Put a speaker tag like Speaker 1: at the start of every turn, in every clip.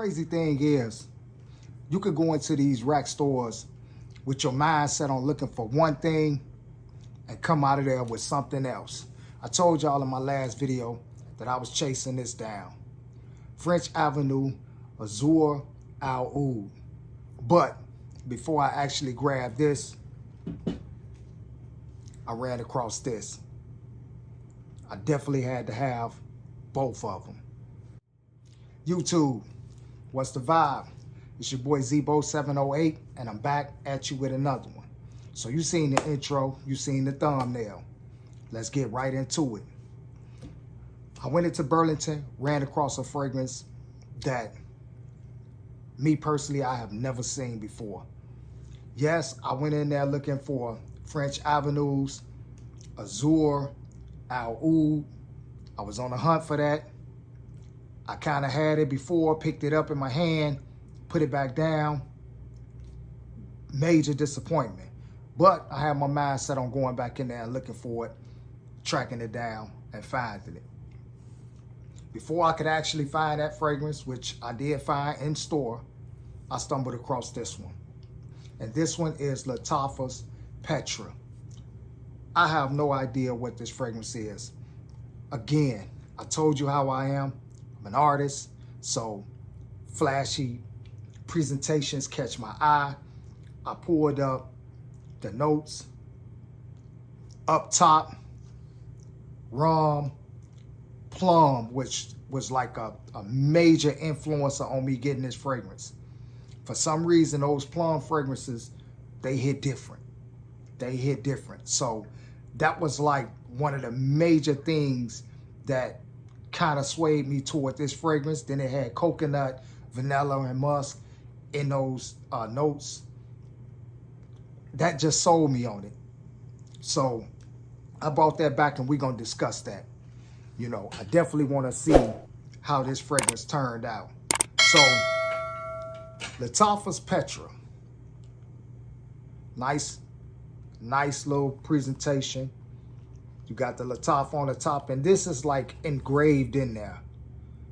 Speaker 1: crazy thing is, you could go into these rack stores with your mind set on looking for one thing and come out of there with something else. I told y'all in my last video that I was chasing this down. French Avenue Azur Al Oud. But before I actually grabbed this, I ran across this. I definitely had to have both of them. YouTube, what's the vibe? It's your boy Zebo708, and I'm back at you with another one. So you seen the intro, you seen the thumbnail. Let's get right into it. I went into Burlington, ran across a fragrance that me personally, I have never seen before. Yes, I went in there looking for French Avenues, Azur Al Oud. I was on the hunt for that. I kind of had it before, picked it up in my hand, put it back down. Major disappointment. But I had my mind set on going back in there and looking for it, tracking it down, and finding it. Before I could actually find that fragrance, which I did find in store, I stumbled across this one. And this one is Lattafa's Petra. I have no idea what this fragrance is. Again, I told you how I am. I'm an artist, so flashy presentations catch my eye. I pulled up the notes. Up top, rum, plum, which was like a major influencer on me getting this fragrance. For some reason, those plum fragrances, they hit different. They hit different. So that was like one of the major things that kind of swayed me toward this fragrance. Then it had coconut, vanilla, and musk in those notes. That just sold me on it. So I brought that back and we're going to discuss that. You know, I definitely want to see how this fragrance turned out. So Lattafa's Petra. Nice little presentation. You got the Lattafa on the top, and this is like engraved in there.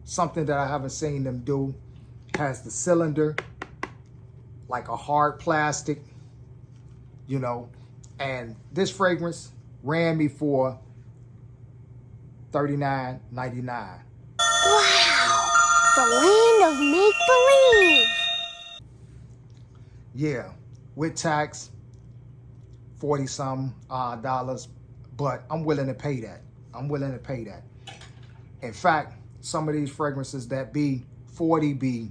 Speaker 1: Something that I haven't seen them do. Has the cylinder, like a hard plastic, you know. And this fragrance ran me for $39.99.
Speaker 2: Wow, the land of make-believe.
Speaker 1: Yeah, with tax, 40-something dollars, but I'm willing to pay that. I'm willing to pay that. In fact, some of these fragrances that be 40B,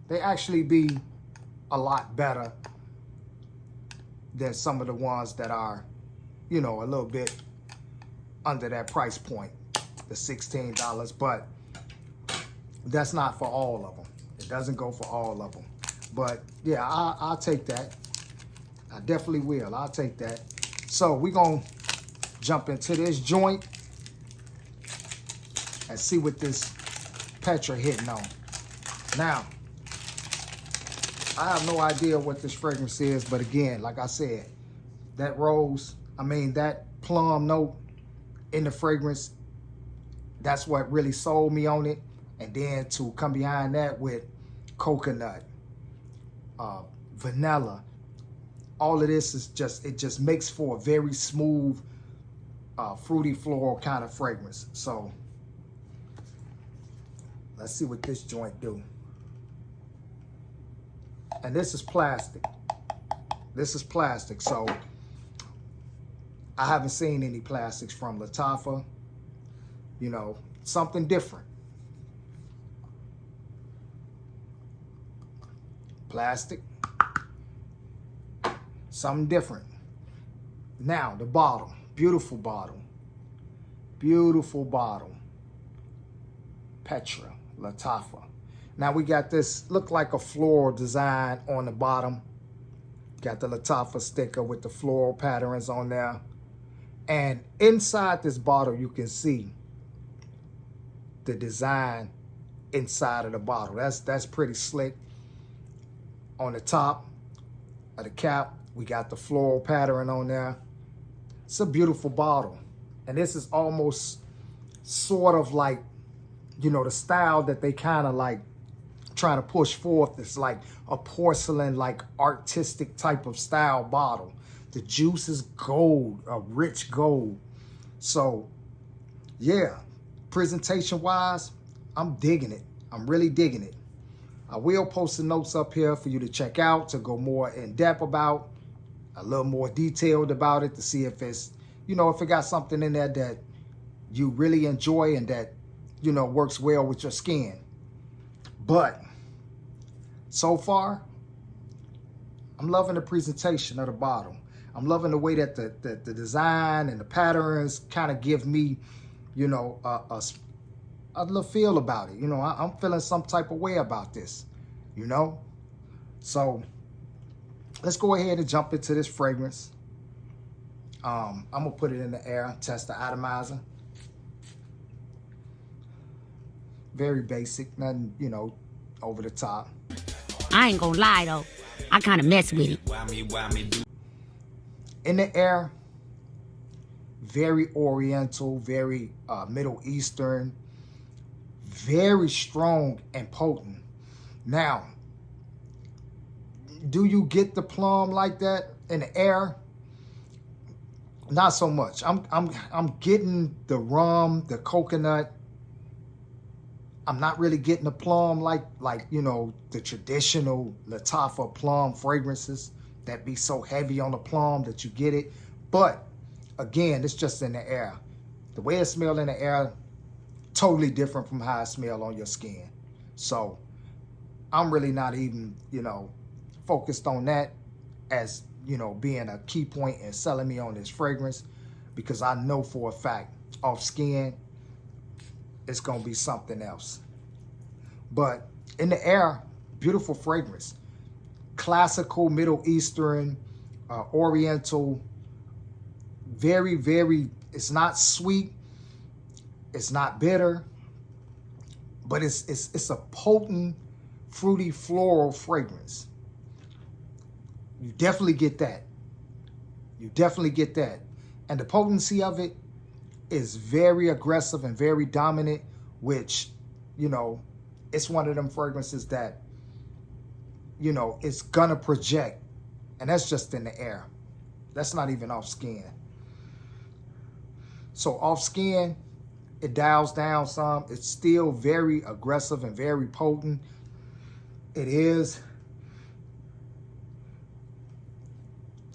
Speaker 1: they actually be a lot better than some of the ones that are, you know, a little bit under that price point, the $16, but that's not for all of them. It doesn't go for all of them. But yeah, I'll take that. I definitely will. I'll take that. So we're going to jump into this joint and see what this Petra hitting on. Now, I have no idea what this fragrance is, but again, like I said, that that plum note in the fragrance, that's what really sold me on it. And then to come behind that with coconut, vanilla, all of this is it just makes for a very smooth, fruity floral kind of fragrance. So let's see what this joint do. And this is plastic. This is plastic, so I haven't seen any plastics from Lattafa. You know, something different. Plastic. Something different. Now, the bottle. Beautiful bottle. Beautiful bottle. Petra, Lattafa. Now we got this, look like a floral design on the bottom. Got the Lattafa sticker with the floral patterns on there. And inside this bottle, you can see the design inside of the bottle. That's pretty slick. On the top of the cap, we got the floral pattern on there. It's a beautiful bottle. And this is almost sort of like, you know, the style that they kind of like trying to push forth is like a porcelain, like artistic type of style bottle. The juice is gold, a rich gold. So yeah, presentation wise, I'm digging it. I'm really digging it. I will post the notes up here for you to check out, to go more in depth about, a little more detailed about it, to see if it's, you know, if it got something in there that you really enjoy and that, you know, works well with your skin. But so far, I'm loving the presentation of the bottle. I'm loving the way that the design and the patterns kind of give me, you know, a little feel about it. You know, I'm feeling some type of way about this, you know? So let's go ahead and jump into this fragrance. I'm gonna put it in the air, test the atomizer. Very basic, nothing, you know, over the top.
Speaker 3: I ain't gonna lie though, I kind of mess with it.
Speaker 1: In the air, very oriental, very Middle Eastern, very strong and potent. Now, do you get the plum like that in the air? Not so much. I'm getting the rum, the coconut. I'm not really getting the plum like you know, the traditional Lattafa plum fragrances that be so heavy on the plum that you get it. But again, it's just in the air. The way it smells in the air, totally different from how it smells on your skin. So I'm really not even, you know, focused on that as, you know, being a key point in selling me on this fragrance, because I know for a fact off skin, it's gonna be something else. But in the air, beautiful fragrance. Classical Middle Eastern, Oriental, very, very, it's not sweet, it's not bitter, but it's a potent, fruity, floral fragrance. You definitely get that. You definitely get that. And the potency of it is very aggressive and very dominant, which, you know, it's one of them fragrances that, you know, it's gonna project. And that's just in the air. That's not even off skin. So off skin, it dials down some. It's still very aggressive and very potent. It is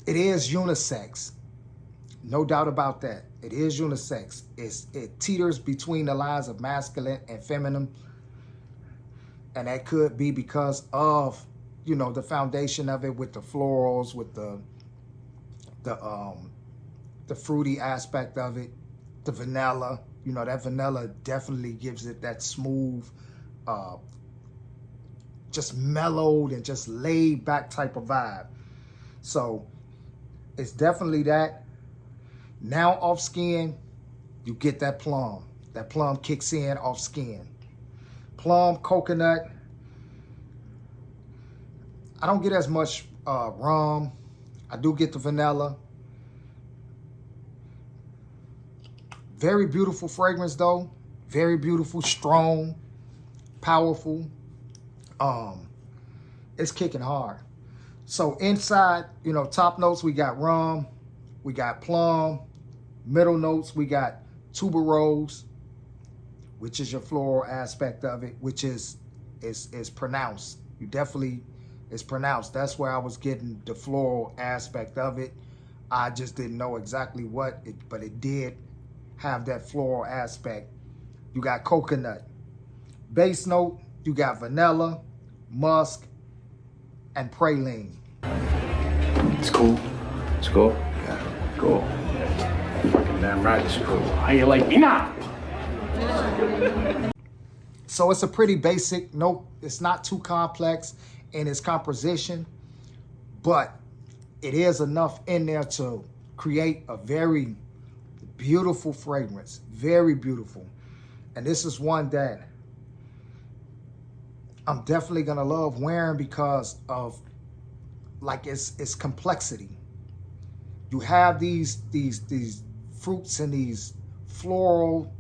Speaker 1: unisex. No doubt about that. It is unisex. It teeters between the lines of masculine and feminine. And that could be because of, you know, the foundation of it with the florals, with the fruity aspect of it, the vanilla. You know, that vanilla definitely gives it that smooth, just mellowed and just laid back type of vibe. So it's definitely that. Now off skin, you get that plum. That plum kicks in off skin. Plum, coconut. I don't get as much rum. I do get the vanilla. Very beautiful fragrance though. Very beautiful, strong, powerful. It's kicking hard. So inside, you know, top notes, we got rum, we got plum. Middle notes, we got tuberose, which is your floral aspect of it, which is pronounced. You definitely, it's pronounced. That's where I was getting the floral aspect of it. I just didn't know exactly what, but it did have that floral aspect. You got coconut. Base note, you got vanilla, musk, and praline.
Speaker 4: It's cool. It's cool. Yeah, cool. Fucking damn right it's cool. How you like me now?
Speaker 1: So it's a pretty basic, nope, it's not too complex in its composition, but it is enough in there to create a very beautiful fragrance, very beautiful. And this is one that I'm definitely gonna love wearing because of like its complexity. You have these fruits and these floral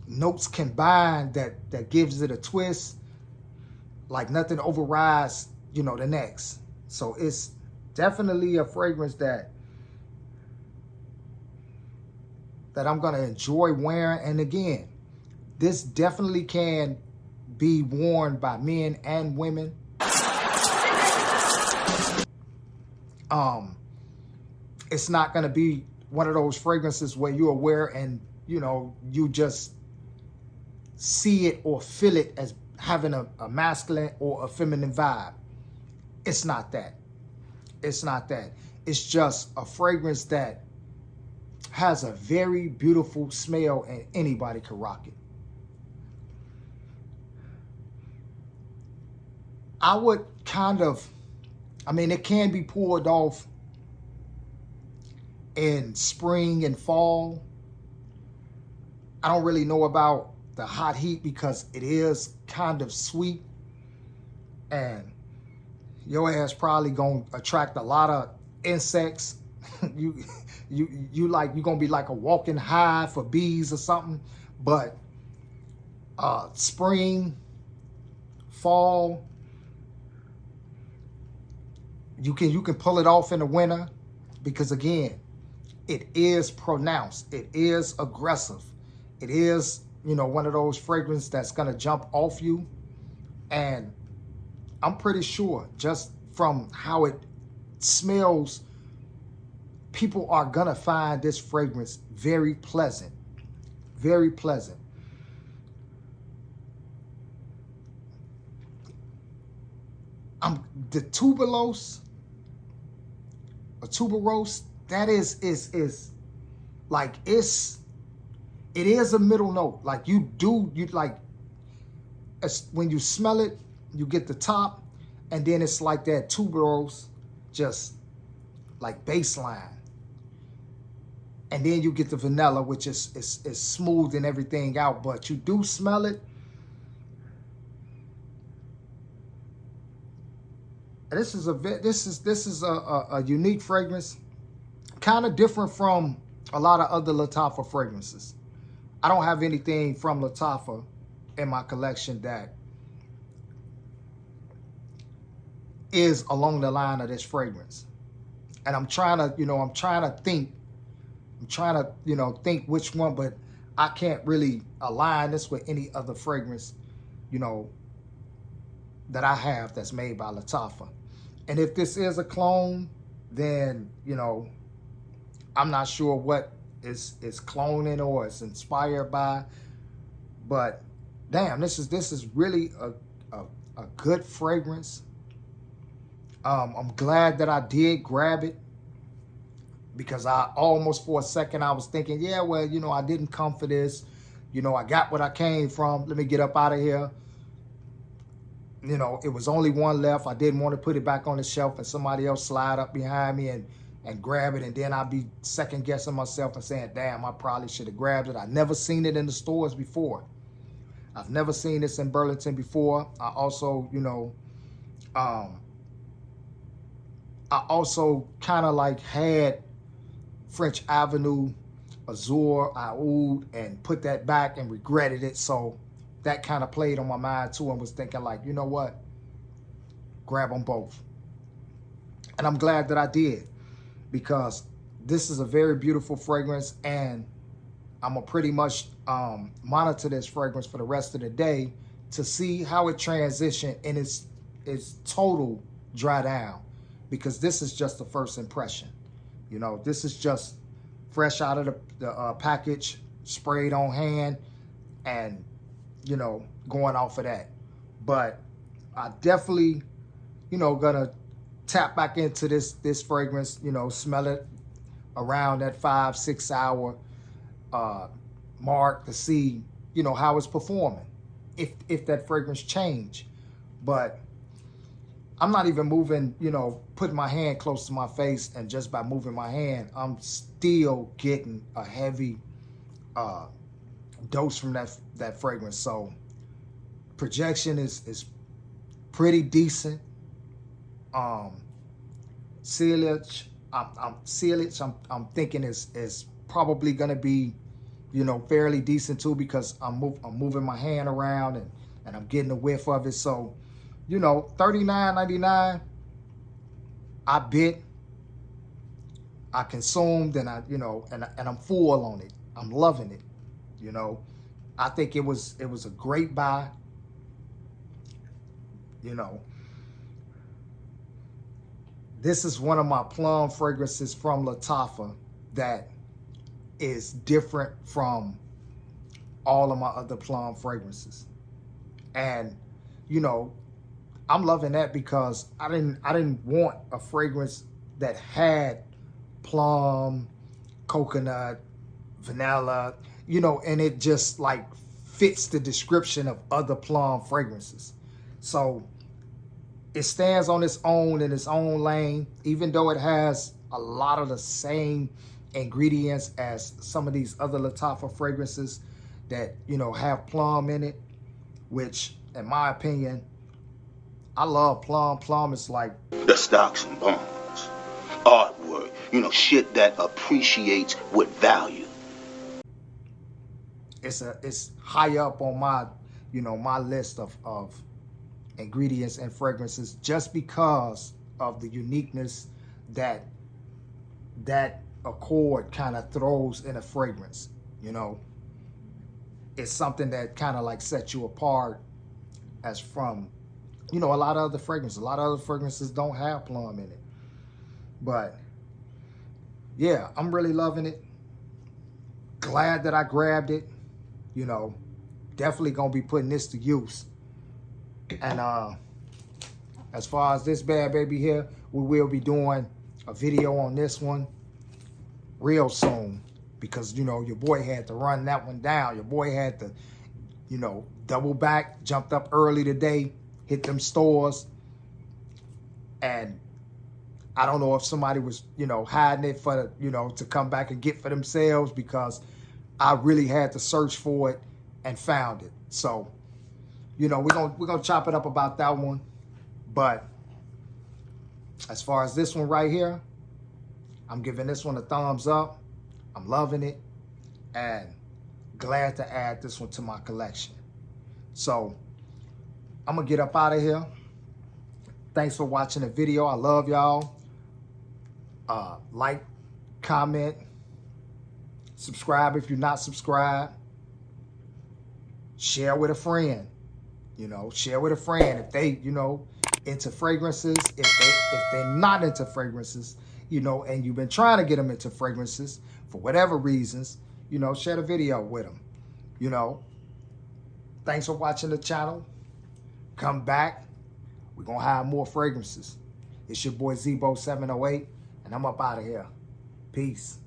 Speaker 1: notes combined that gives it a twist. like nothing overrides, you know, the next. So it's definitely a fragrance that I'm gonna enjoy wearing. And again, this definitely can be worn by men and women. It's not gonna be one of those fragrances where you're aware and, you know, you just see it or feel it as having a masculine or a feminine vibe. It's not that. It's not that. It's just a fragrance that has a very beautiful smell and anybody can rock it. I would it can be pulled off in spring and fall. I don't really know about the hot heat because it is kind of sweet, and your ass probably gonna attract a lot of insects. you're gonna be like a walking hive for bees or something. But spring, fall, you can pull it off in the winter, because again, it is pronounced, it is aggressive, it is, you know, one of those fragrances that's gonna jump off you. And I'm pretty sure just from how it smells, people are gonna find this fragrance very pleasant, very pleasant. The tuberose, that is like, it is a middle note. Like you like, when you smell it, you get the top, and then it's like that tuberose, just like baseline. And then you get the vanilla, which is smoothing everything out, but you do smell it. And this is a unique fragrance, kind of different from a lot of other Lattafa fragrances. I don't have anything from Lattafa in my collection that is along the line of this fragrance. And I'm trying to think which one, but I can't really align this with any other fragrance, you know, that I have that's made by Lattafa. And if this is a clone, then, you know, I'm not sure what is cloning or it's inspired by, but damn, this is really a good fragrance. I'm glad that I did grab it, because I almost for a second I was thinking, yeah, well, you know, I didn't come for this. You know, I got what I came from. Let me get up out of here. You know, it was only one left. I didn't want to put it back on the shelf and somebody else slide up behind me and grab it. And then I'd be second guessing myself and saying, damn, I probably should have grabbed it. I never seen it in the stores before. I've never seen this in Burlington before. I also, you know, I also kind of like had French Avenue, Azure, Oud, and put that back and regretted it. So that kind of played on my mind too, and was thinking like, you know what? Grab them both. And I'm glad that I did, because this is a very beautiful fragrance, and I'm gonna pretty much monitor this fragrance for the rest of the day to see how it transitions in its total dry down, because this is just the first impression. You know, this is just fresh out of the package, sprayed on hand, and, you know, going off of that. But I definitely, you know, gonna tap back into this fragrance, you know, smell it around that 5-6 hour mark to see, you know, how it's performing, if that fragrance change. But I'm not even moving, you know, putting my hand close to my face, and just by moving my hand, I'm still getting a heavy dose from that fragrance. So projection is pretty decent. Sealage, I'm thinking is probably gonna be, you know, fairly decent too, because I'm moving my hand around and I'm getting a whiff of it. So you know, $39.99. I bit, I consumed, and and I'm full on it. I'm loving it. You know, I think it was a great buy. You know, this is one of my plum fragrances from Lattafa that is different from all of my other plum fragrances. And, you know, I'm loving that because I didn't want a fragrance that had plum, coconut, vanilla, you know, and it just like fits the description of other plum fragrances. So it stands on its own in its own lane, even though it has a lot of the same ingredients as some of these other Lattafa fragrances that, you know, have plum in it, which in my opinion, I love plum. Plum is like
Speaker 5: the stocks and bonds, artwork, you know, shit that appreciates with value.
Speaker 1: It's high up on my, you know, my list of ingredients and fragrances just because of the uniqueness that accord kind of throws in a fragrance. You know, it's something that kind of like sets you apart as from, you know, a lot of other fragrances. A lot of other fragrances don't have plum in it. But yeah, I'm really loving it. Glad that I grabbed it. You know, definitely gonna be putting this to use. And as far as this bad baby here, we will be doing a video on this one real soon, because, you know, your boy had to run that one down. Your boy had to, you know, double back, jumped up early today, hit them stores. And I don't know if somebody was, you know, hiding it for, you know, to come back and get for themselves, because I really had to search for it and found it. So, you know, we're gonna chop it up about that one. But as far as this one right here, I'm giving this one a thumbs up. I'm loving it and glad to add this one to my collection. So I'm gonna get up out of here. Thanks for watching the video. I love y'all. Like, comment, subscribe if you're not subscribed. Share with a friend. You know, share with a friend if they, you know, into fragrances. If they're not into fragrances, you know, and you've been trying to get them into fragrances for whatever reasons, you know, share the video with them. You know, thanks for watching the channel. Come back. We're going to have more fragrances. It's your boy Zebo 708, and I'm up out of here. Peace.